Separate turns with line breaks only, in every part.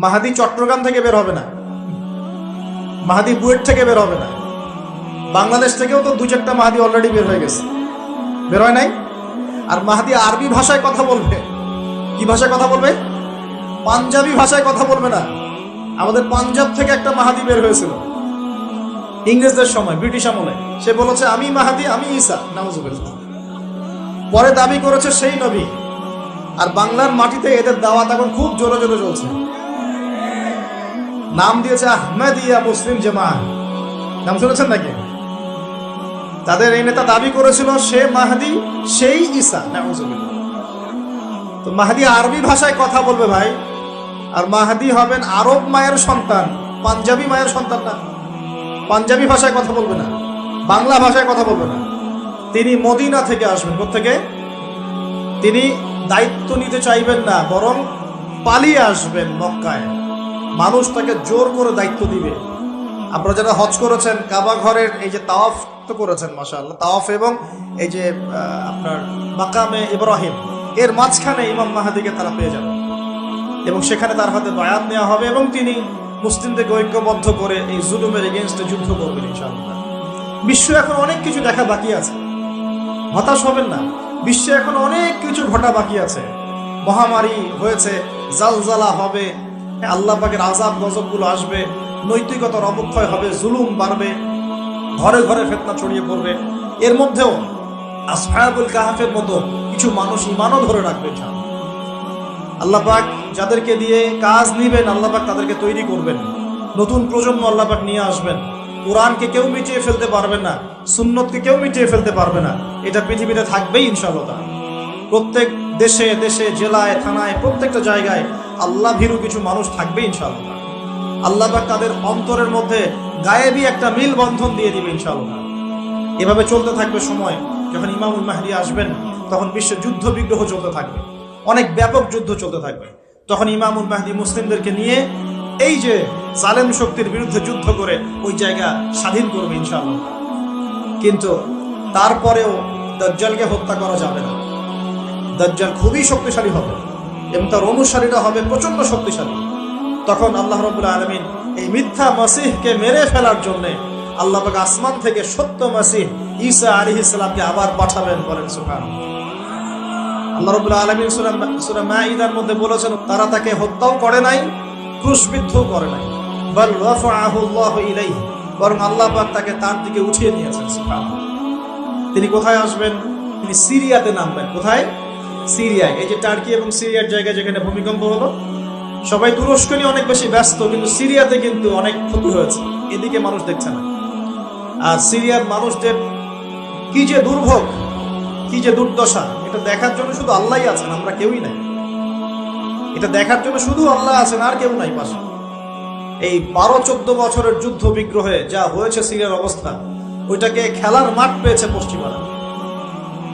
মাহাদি চট্টগ্রাম থেকে বের হবে না, মাহাদি বুয়েট থেকে বের হবে না, বাংলাদেশ থেকেও তো 2-4টা মাহাদি অলরেডি বের হয়ে গেছে, বের হয় নাই। আর মাহাদি আরবি ভাষায় কথা বলবে। কি ভাষায় কথা বলবে? পাঞ্জাবি ভাষায় কথা বলবে না। আমাদের পাঞ্জাব থেকে একটা মাহাদি বের হয়েছিল ইংরেজদের সময়, ব্রিটিশ আমলে। সে বলেছে আমি মাহাদি, আমি ঈসা, নাউজুবিল্লাহ। পরে দাবি করেছে সেই নবী। আর বাংলার মাটিতে এদের দাওয়াত এখন খুব জোরে জোরে চলছে। নাম দিয়েছে আহমেদিয়া মুসলিম জামাত, নাম শুনেছেন নাকি? তাদের এই নেতা দাবি করেছিল সে মাহাদি, সেই ঈসা, নাউজুবিল্লাহ। তো মাহাদি আরবি ভাষায় কথা বলবে ভাই। আর মাহাদি হবেন আরব মায়ের সন্তান, পাঞ্জাবি মায়ের সন্তান না। পাঞ্জাবি ভাষায় কথা বলবে না, বাংলা ভাষায় কথা বলবে না। তিনি মদিনা থেকে আসবেন। কোত্থেকে? তিনি দায়িত্ব নিতে চাইবেন না, বরং পালিয়ে আসবেন মক্কায়। মানুষ তাকে জোর করে দায়িত্ব দিবে। আপনারা যারা হজ করেছেন, কাবা ঘরের এই যে তাওয়াফ তো করেছেন, মাশাআল্লাহ, তাওয়াফ এবং এই যে আপনার মাকামে ইব্রাহিম, এর মাঝখানে ইমাম মাহাদিকে তারা পেয়ে যাবে এবং সেখানে তার হাতে বায়াত নেওয়া হবে এবং তিনি মুসলিমদেরকে ঐক্যবদ্ধ করে এই জুলুমের এগেইনস্টে যুদ্ধ করবেন ইনশাআল্লাহ। বিশ্ব এখন অনেক কিছু দেখা বাকি আছে, হতাশ হবেন না। বিশ্বে এখন অনেক কিছু ঘটা বাকি আছে। মহামারী হয়েছে, জালজালা হবে, আল্লাহ পাকের আযাব গজবগুলো আসবে, নৈতিকতার অবক্ষয় হবে, জুলুম বাড়বে, ঘরে ঘরে ফিতনা ছড়িয়ে পড়বে। এর মধ্যেও আসহাবুল কাহাফের মতো কিছু মানুষ ঈমানও ধরে রাখবে ইনশাআল্লাহ। আল্লাহ পাক যাদেরকে দিয়ে কাজ নিবেন, আল্লাহ পাক তাদেরকে তৈরি করবেন। নতুন প্রজন্ম আল্লাহ পাক নিয়ে আসবেন। কোরআনকে কেউ মিটিয়ে ফেলতে পারবে না, সুন্নতকে কেউ মিটিয়ে ফেলতে পারবে না। এটা পৃথিবীতে থাকবেই ইনশাআল্লাহ। প্রত্যেক দেশে দেশে, জেলায়, থানায়, প্রত্যেকটা জায়গায় আল্লাহ ভীরু কিছু মানুষ থাকবে ইনশাআল্লাহ। আল্লাহ পাক তাদের অন্তরের মধ্যে গায়েবী একটা মিল বন্ধন দিয়ে দিবে ইনশাআল্লাহ। এভাবে চলতে থাকবে সময়। যখন ইমামুল মাহদী আসবেন, তখন বিশ্বে যুদ্ধ বিগ্রহ চলতে থাকবে, অনেক ব্যাপক যুদ্ধ চলতে থাকবে। তখন ইমামুল মাহদী মুসলিমদেরকে নিয়ে এই যে জালেম শক্তির বিরুদ্ধে যুদ্ধ করে ওই জায়গা স্বাধীন করবে ইনশাআল্লাহ। কিন্তু তারপরেও দাজ্জালকে হত্যা করা যাবে না। দাজ্জাল খুবই শক্তিশালী হবে এবং তার অনুসারীরা হবে প্রচন্ড শক্তিশালী। তখন আল্লাহ রাব্বুল আলামিন এই মিথ্যা মাসিহকে মেরে ফেলার জন্য আল্লাহ পাক আসমান থেকে সত্য মাসিহ ঈসা আলাইহিস সালামকে আবার পাঠাবেন। বলেন সুবহানাল্লাহ। আল্লাহ রাব্বুল আলামিন সূরা মাঈদার মধ্যে বলেছেন, তারা তাকে হত্যাও করে নাই, ক্রুশবিদ্ধও করে নাই, বাল রাফাআহু আল্লাহু ইলাইহি, বরং আল্লাহ পাক তাকে তার দিকে উঠিয়ে নিয়েছেন। সুবহানাল্লাহ। তিনি কোথায় আসবেন? তিনি সিরিয়াতে নামবেন। কোথায়? সিরিয়ায়। এই যে টার্কি এবং সিরিয়ার জায়গায় যেখানে ভূমিকম্প হলো, সবাই তুরস্ক নিয়ে অনেক বেশি ব্যস্ত, কিন্তু সিরিয়াতে কিন্তু অনেক ক্ষতি হয়েছে, এদিকে মানুষ দেখছে না। আর সিরিয়ার মানুষদের কি যে দুর্ভোগ, কি যে দুর্দশা, এটা দেখার জন্য শুধু আল্লাহই আছেন, আমরা কেউই নাই। এটা দেখার জন্য শুধু আল্লাহ আছেন, আর কেউ নাই পাশে। এই 12-14 বছরের যুদ্ধ বিগ্রহে যা হয়েছে সিরিয়ার অবস্থা, ওইটাকে খেলার মাঠ পেয়েছে পশ্চিমারা।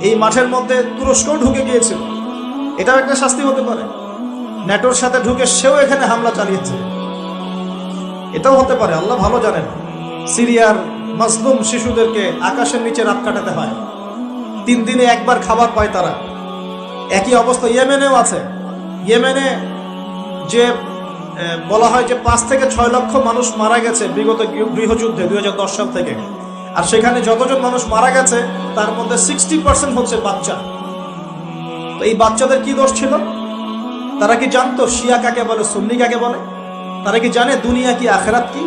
এই মাঠের মধ্যে তুরস্কও ঢুকে গিয়েছিল। এটাও একটা শাস্তি হতে পারে। ন্যাটোর সাথে ঢুকে সেও এখানে হামলা চালিয়েছে, এটাও হতে পারে, আল্লাহ ভালো জানেন। সিরিয়ার মাজলুম শিশুদেরকে আকাশের নিচে রাত কাটাতে হয়, 3 দিনে একবার খাবার পায় তারা। একই অবস্থা ইয়েমেনেও আছে। ইয়েমেনে যে বলা হয় যে 5 থেকে 6 লক্ষ মানুষ মারা গেছে বিগত গৃহযুদ্ধে 2010 সাল থেকে। আর সেখানে যতজন মানুষ মারা গেছে তার মধ্যে 60% হচ্ছে বাচ্চা। তো এই বাচ্চাদের কি দোষ ছিল? তারা কি জানতো শিয়া কাকে বলে, সুন্নি কাকে বলে? তারা কি জানে দুনিয়া কি, আখেরাত কি?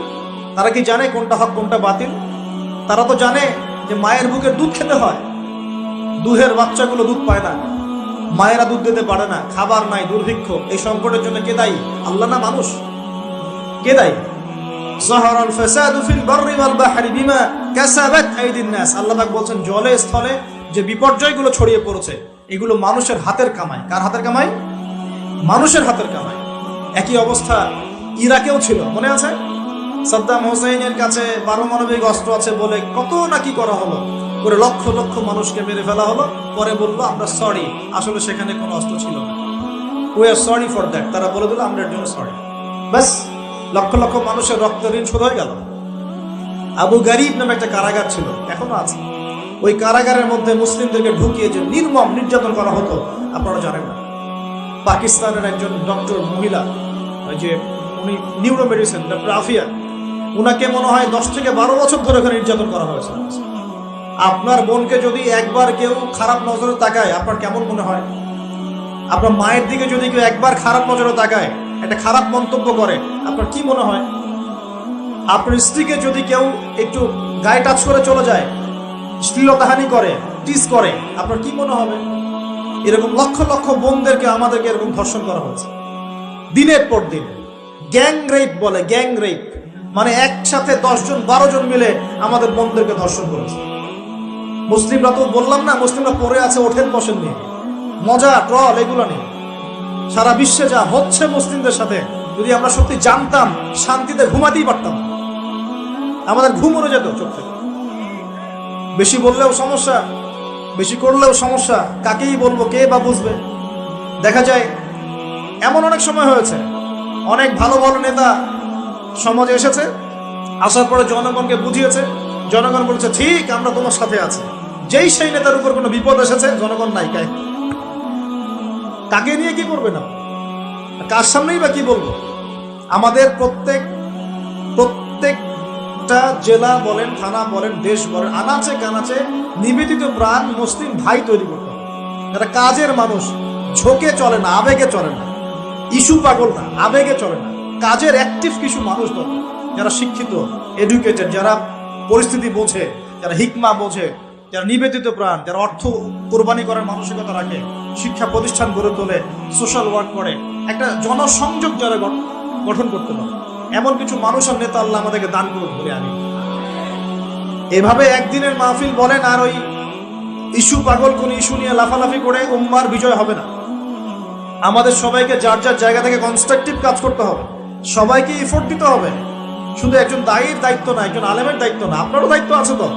তারা কি জানে কোনটা হক কোনটা বাতিল? তারা তো জানে যে মায়ের বুকের দুধ খেতে হয়। দুধের বাচ্চাগুলো দুধ পায় না, মায়েরা দুধ দিতে পারে না, খাবার নাই, দুর্ভিক্ষ। এই সংকটের জন্য কে দায়ী? আল্লাহ না মানুষ? কে দায়ী? যাহারাল ফাসাদু ফিল বাররি ওয়াল বাহরি বিমা কাসাবাত আইদিন নাস। আল্লাহ পাক বলেন, জলে স্থলে যে বিপর্যয়গুলো ছড়িয়ে পড়েছে, এগুলো মানুষের হাতের কামাই। কার হাতের কামাই? মানুষের হাতের কামাই। একই অবস্থা ইরাকেও ছিল, মনে আছে? সাদ্দাম হোসেনের কাছে পারমাণবিক অস্ত্র আছে বলে কত নাকি করা হলো, করে লক্ষ লক্ষ মানুষকে মেরে ফেলা হলো। পরে বললো আমরা সরি, আসলে সেখানে কোনো অস্ত্র ছিল না। We are sorry for that. তারা বলে দিল আমরা এর জন্য সরি। ব্যাস, লক্ষ লক্ষ মানুষের রক্ত ঋণ শোধ হয়ে গেল। আবু গারিব নামে একটা কারাগার ছিল, এখনো আছে। ওই কারাগারের মধ্যে মুসলিমদেরকে ঢুকিয়ে যে নির্মম নির্যাতন করা হতো, আপনারা জানেন না। পাকিস্তানের একজন ডক্টর মহিলা, ওই যে উনি নিউরো মেডিসিন ডক্টর আফিয়া, উনাকে মনে হয় 10 থেকে 12 বছর ধরে ওখানে নির্যাতন করা হয়েছে। আপনার বোনকে যদি একবার কেউ খারাপ নজরে তাকায়, আপনার কেমন মনে হয়? আপনার মায়ের দিকে যদি কেউ একবার খারাপ নজরে তাকায়, একটা খারাপ মন্তব্য করে, আপনার কি মনে হয়? আপনার স্ত্রীকে যদি কেউ একটু গায়ে টাচ করে চলে যায়, শ্লীলতাহানি করে, টিস করে, আপনার কি মনে হবে? এরকম লক্ষ লক্ষ বোনদেরকে আমাদেরকে এরকম ধর্ষণ করা হয়েছে দিনের পর দিন। গ্যাং রেপ বলে, গ্যাং রেপ মানে একসাথে 10 জন 12 জন মিলে আমাদের বোনদেরকে ধর্ষণ করেছে। মুসলিমরা তো বললাম না, মুসলিমরা পড়ে আছে ওঠেন বসেন নিয়ে, মজা ট্রল এগুলো নিয়ে। সারা বিশ্বে যা হচ্ছে মুসলিমদের সাথে, যদি আমরা সত্যি জানতাম, শান্তিতে ঘুমাতেই পারতাম, আমাদের ঘুম উড়ে যেত চোখ থেকে। বেশি বললেও সমস্যা, বেশি করলেও সমস্যা, কাকেই বলবো, কে বা বুঝবে? দেখা যায় এমন অনেক সময় হয়েছে, অনেক ভালো ভালো নেতা সমাজে এসেছে, আসার পরে জনগণকে বুঝিয়েছে, জনগণ বলেছে ঠিক আমরা তোমার সাথে আছি। যেই সেই নেতার উপর কোনো বিপদ এসেছে, জনগণ নাই, কাকে নিয়ে কি করবে না, কার সামনেই বা কি বলবো? আমাদের প্রত্যেকটা জেলা বলেন, থানা বলেন, দেশ বলেন, আনাচে কানাচে নিবেদিত প্রাণ মুসলিম ভাই তৈরি করতে হবে, যারা কাজের মানুষ, ঝোঁকে চলে না, আবেগে চলে না, ইস্যু পাগল না, আবেগে চলে না, কাজের অ্যাক্টিভ কিছু মানুষ দরকার, যারা শিক্ষিত, এডুকেটেড, যারা পরিস্থিতি বোঝে, যারা হিকমা বোঝে, যারা নিবেদিত প্রাণ, যারা অর্থ কোরবানি করার মানসিকতা রাখে, শিক্ষা প্রতিষ্ঠান গড়ে তোলে, সোশ্যাল ওয়ার্ক করে, একটা জনসংযোগ যারা গঠন করতে পারে, এমন কিছু মানুষ আর নেতা আল্লাহ আমাদেরকে দান করুন বলে আমি। এভাবে একদিনের মাহফিল বলেন আর ওই ইস্যু পাগল কোন ইস্যু নিয়ে লাফালাফি করে উম্মার বিজয় হবে না। আমাদের সবাইকে যার যার জায়গা থেকে কনস্ট্রাকটিভ কাজ করতে হবে, সবাইকে এফোর্ট দিতে হবে। শুধু একজন দায়ীর দায়িত্ব না, একজন আলেমের দায়িত্ব না, আপনারও দায়িত্ব আছে। তো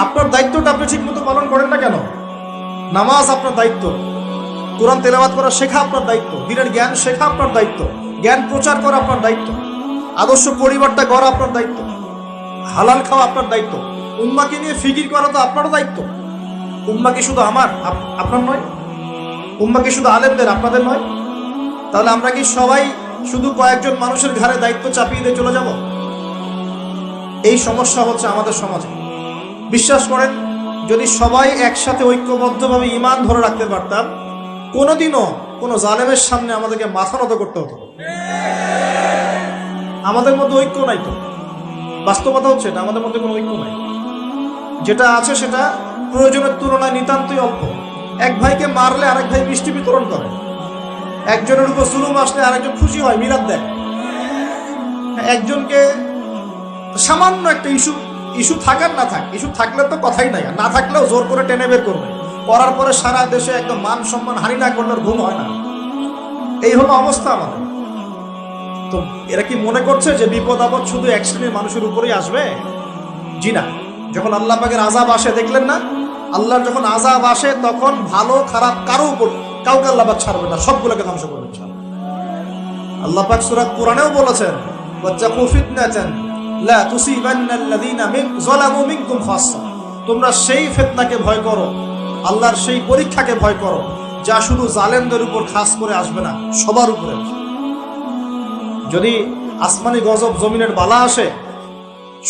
আপনার দায়িত্বটা আপনি ঠিক মতো পালন করেন না কেন? নামাজ আপনার দায়িত্ব, কোরআন তেলাওয়াত করা শেখা আপনার দায়িত্ব, দিনের জ্ঞান শেখা আপনার দায়িত্ব, জ্ঞান প্রচার করা আপনার দায়িত্ব, আদর্শ পরিবারটা গড়া আপনার দায়িত্ব, হালাল খাওয়া আপনার দায়িত্ব, উম্মাকে নিয়ে ফিকির করা তো আপনারও দায়িত্ব। উম্মা কি শুধু আমার, আপনার নয়? উম্মা কি শুধু আলেমদের, আপনাদের নয়? তাহলে আমরা কি সবাই শুধু কয়েকজন মানুষের ঘাড়ে দায়িত্ব চাপিয়ে দিয়ে চলে যাব? এই সমস্যা হচ্ছে আমাদের সমাজে। বিশ্বাস করেন, যদি সবাই একসাথে ঐক্যবদ্ধভাবে ঈমান ধরে রাখতে পারতাম, কোনোদিনও কোনো জালেমের সামনে আমাদেরকে মাথা নত করতে হতো। আমাদের মধ্যে ঐক্য নাই তো, বাস্তবতা হচ্ছে না, আমাদের মধ্যে কোনো ঐক্য নাই। যেটা আছে সেটা প্রয়োজনের তুলনায় নিতান্তই অল্প। এক ভাইকে মারলে আরেক ভাই মিষ্টি বিতরণ করে, একজনের উপর জুলুম আসলে আরেকজন খুশি হয়, মিলাদ দেয়। একজনকে সামান্য একটা ইস্যু থাকার না থাক, ইস্যু থাকলে তো কথাই নাই, না থাকলেও জোর করে টেনে বের করবে, করার পরে সারা দেশে একদম মান সম্মান হানি না করলে ঘুম হয় না। এই হলো অবস্থা আমাদের। তো এরা কি মনে করছে যে বিপদ আপদ শুধু এক শ্রেণীর মানুষের উপরেই আসবে? জি না। যখন আল্লাহ পাকের আযাব আসে, দেখলেন না, আল্লাহর যখন আযাব আসে তখন ভালো খারাপ কারো উপর কাউকে আল্লাহ পাক ছাড়বে না, সবগুলোকে ধ্বংস করবেন। আল্লাহ পাক সূরা কোরআনেও বলেছেন, ওয়াত্তাকু ফিতনাতান লা তুসিবান্নাল্লাযীনা যালামু মিনকুম খাসসা, তোমরা সেই ফিতনাকে ভয় করো, আল্লাহর সেই পরীক্ষাকে ভয় করো, যা শুধু জালেমদের উপর খাস করে আসবে না, সবার উপরে আসবে। যদি আসমানি গজব, জমিনের বালা আসে,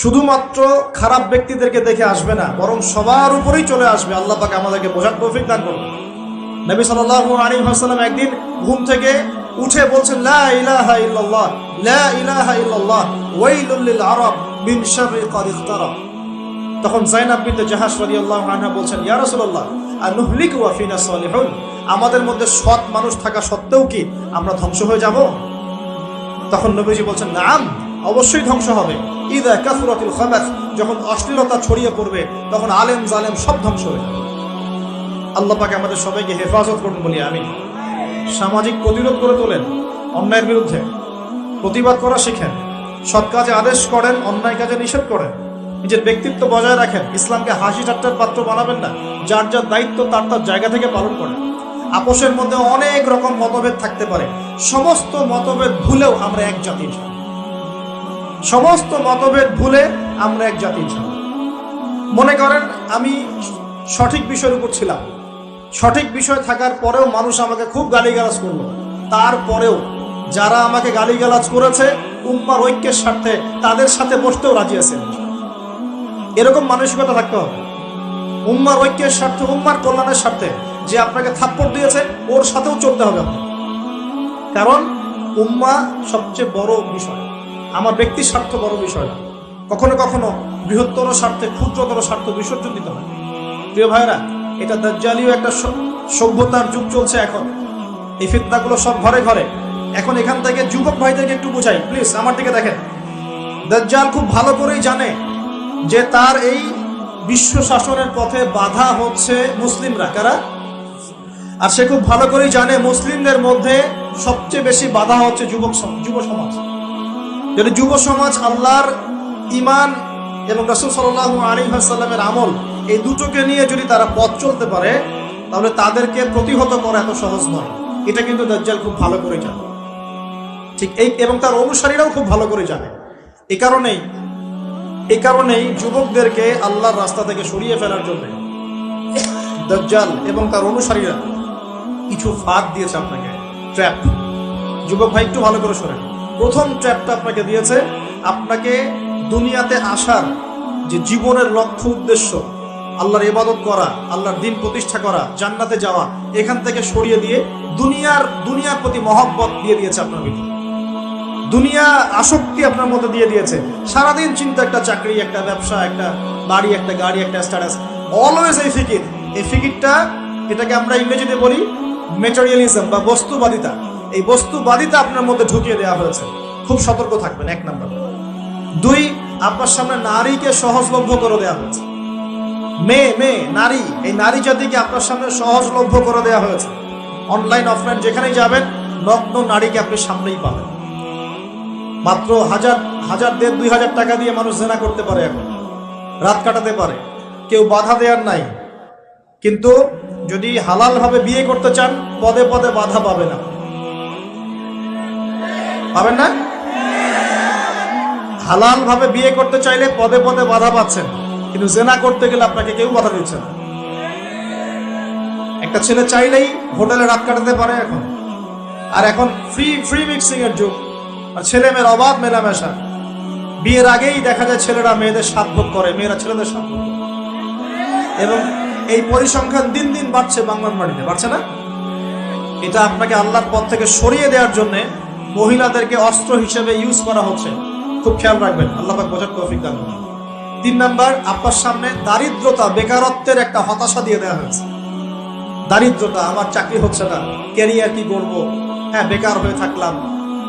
শুধুমাত্র খারাপ ব্যক্তিদেরকে দেখে আসবে না, বরং সবার উপরেই চলে আসবে। আল্লাহ পাক আমাদেরকে বোঝার তৌফিক দান করুন। নবী সাল্লাল্লাহু আলাইহি ওয়াসাল্লাম একদিন ঘুম থেকে উঠে বলছেন, লা ইলাহা ইল্লাল্লাহ, লা ইলাহা ইল্লাল্লাহ, ওয়াইলুল লিল আরাব মিন শাররি ক্বাদ ইখতারা। তখন যায়েনাব বিনতে জাহাশ রাদিয়াল্লাহু আনহা বলছেন, ইয়া রাসূলুল্লাহ, আনুহলিকু ওয়া ফিনা সালিহুন, আমাদের মধ্যে সৎ মানুষ থাকা সত্ত্বেও কি আমরা ধ্বংস হয়ে যাব? তখন নবীজি বলছেন, নাম, অবশ্যই ধ্বংস হবে। ইযা কাসরাতিল খাবাস, যখন অশ্লীলতা ছড়িয়ে পড়বে তখন আলেম জালেম সব ধ্বংস হয়ে যাবে। আল্লাহ পাক আমাদের সবাইকে হেফাজত করুন বলি আমিন। সামাজিক প্রতিরোধ করে তোলেন, অন্যায়ের বিরুদ্ধে প্রতিবাদ করা শিখেন, সৎ কাজে আদেশ করেন, অন্যায় কাজে নিষেধ করেন, নিজের ব্যক্তিত্ব বজায় রাখেন, ইসলামকে হাসি ঠাট্টার পাত্র বানাবেন না, যার যার দায়িত্ব তার তার জায়গা থেকে পালন করেন। আপোষের মধ্যে অনেক রকম মতভেদ থাকতে পারে, সমস্ত মতভেদ ভুলেও আমরা এক জাতি, সমস্ত মতভেদ ভুলে আমরা এক জাতি। মনে করেন আমি সঠিক বিষয়ের উপর ছিলাম, সঠিক বিষয় থাকার পরেও মানুষ আমাকে খুব গালিগালাজ করলো, তারপরেও যারা আমাকে গালিগালাজ করেছে উম্মার ঐক্যের স্বার্থে তাদের সাথে বসতেও রাজি আছেন। এরকম মানসিকতা থাকতে হবে, উম্মার ঐক্যের স্বার্থে, উম্মার কল্যাণের স্বার্থে। যে আপনাকে থাপ্পড় দিয়েছে ওর সাথেও চলতে হবে আপনার, কারণ উম্মা সবচেয়ে বড় বিষয়, আমার ব্যক্তির স্বার্থ বড় বিষয় না। কখনো কখনো বৃহত্তর স্বার্থে ক্ষুদ্রতর স্বার্থ বিসর্জন দিতে হয়। প্রিয় ভাইরা, এটা দাজ্জালীয় একটা সভ্যতার যুগ চলছে এখন। এই ফিতনাগুলো সব ঘরে ঘরে। এখন এখান থেকে যুবক ভাইদেরকে একটু বুঝাই, প্লিজ আমার দিকে দেখেন। দাজ্জাল খুব ভালো করেই জানে যে তার এই বিশ্ব শাসনের পথে বাধা হচ্ছে মুসলিমরা। কারা? আর সে খুব ভালো করেই জানে মুসলিমদের মধ্যে সবচেয়ে বেশি বাধা হচ্ছে যুব সমাজ। যদি যুব সমাজ আল্লাহর ঈমান এবং রাসূল সাল্লাল্লাহু আলাইহি ওয়াসাল্লামের আমল এই দুটোকে নিয়ে যদি তারা পথ চলতে পারে, তাহলে তাদেরকে প্রতিহত করা এত সহজ নয়। এটা কিন্তু দাজ্জাল খুব ভালো করে জানে, ঠিক এই, এবং তার অনুসারীরাও খুব ভালো করে জানে। এই কারণেই যুবকদেরকে আল্লাহর রাস্তা থেকে সরিয়ে ফেলার জন্য দাজ্জাল এবং তার অনুসারীরা কিছু ফাঁদ দিয়েছে আপনাকে, ট্র্যাপ। যুবক ভাই একটু ভালো করে শোনেন। প্রথম ট্র্যাপটা আপনাকে দিয়েছে, আপনাকে দুনিয়াতে আসার যে জীবনের লক্ষ্য উদ্দেশ্য, আল্লাহর ইবাদত করা, আল্লাহর দ্বীন প্রতিষ্ঠা করা, জান্নাতে যাওয়া, এখান থেকে সরিয়ে দিয়ে দুনিয়ার প্রতি মহব্বত দিয়ে দিয়েছে আপনার ভিতরে। দুনিয়া আসক্তি আপনার মধ্যে দিয়ে দিয়েছে। সারাদিন চিন্তা, একটা চাকরি, একটা ব্যবসা, একটা বাড়ি, একটা গাড়ি, একটা স্ট্যাটাস, অলওয়েজ এই ফিকির। এই ফিকিরটা, এটাকে আমরা ইংরেজিতে বলি ম্যাটেরিয়ালিজম বা বস্তুবাদিতা। এই বস্তুবাদিতা আপনার মধ্যে ঢুকিয়ে দেওয়া হয়েছে। খুব সতর্ক থাকবেন, 1 নাম্বার। 2, আপনার সামনে নারীকে সহজলভ্য করে দেওয়া হয়েছে। মেয়ে নারী, এই নারী জাতিকে আপনার সামনে সহজলভ্য করে দেওয়া হয়েছে। অনলাইন অফলাইন যেখানেই যাবেন, নগ্ন নারীকে আপনি সামনেই পাবেন। মাত্র 1000, 1500, 2000 টাকা দিয়ে মানুষ জেনা করতে পারে, এখন রাত কাটাতে পারে, কেউ বাধা দেওয়ার নাই। কিন্তু যদি হালাল ভাবে বিয়ে করতে চান, পদে পদে বাধা পাবেন না, পাবেন না? হালাল ভাবে বিয়ে করতে চাইলে পদে পদে বাধা পাচ্ছেন, কিন্তু জেনা করতে গেলে আপনাকে কেউ বাধা দিচ্ছে না। একটা ছেলে চাইলেই হোটেলে রাত কাটাতে পারে এখন। আর এখন ফ্রি মিক্সিং এর যুগ, আর ছেলে মেয়ের অবাধ মেলামেশা। বিয়ের আগেই দেখা যায় ছেলেরা মেয়েদের সাধভোগ করে, মেয়েরা ছেলেদের সাধভোগ করে। এবং এই পরিসংখ্যান দিন দিন বাড়ছে বাংলার মাটিতে, বাড়ছে না? এটা আপনাকে আল্লাহর পথ থেকে সরিয়ে দেওয়ার জন্য মহিলাদেরকে অস্ত্র হিসেবে ইউজ করা হচ্ছে। খুব খেয়াল রাখবেন, আল্লাহ পাক বোঝার তৌফিক দান করুন। 3 নাম্বার, আপনার সামনে দারিদ্রতা, বেকারত্বের একটা হতাশা দিয়ে দেওয়া হয়েছে। দারিদ্রতা, আমার চাকরি হচ্ছে না, ক্যারিয়ার কি করবো, হ্যাঁ বেকার হয়ে থাকলাম,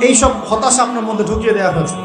এইসব হতাশা আপনার মধ্যে ঢুকিয়ে দেওয়া হয়েছে।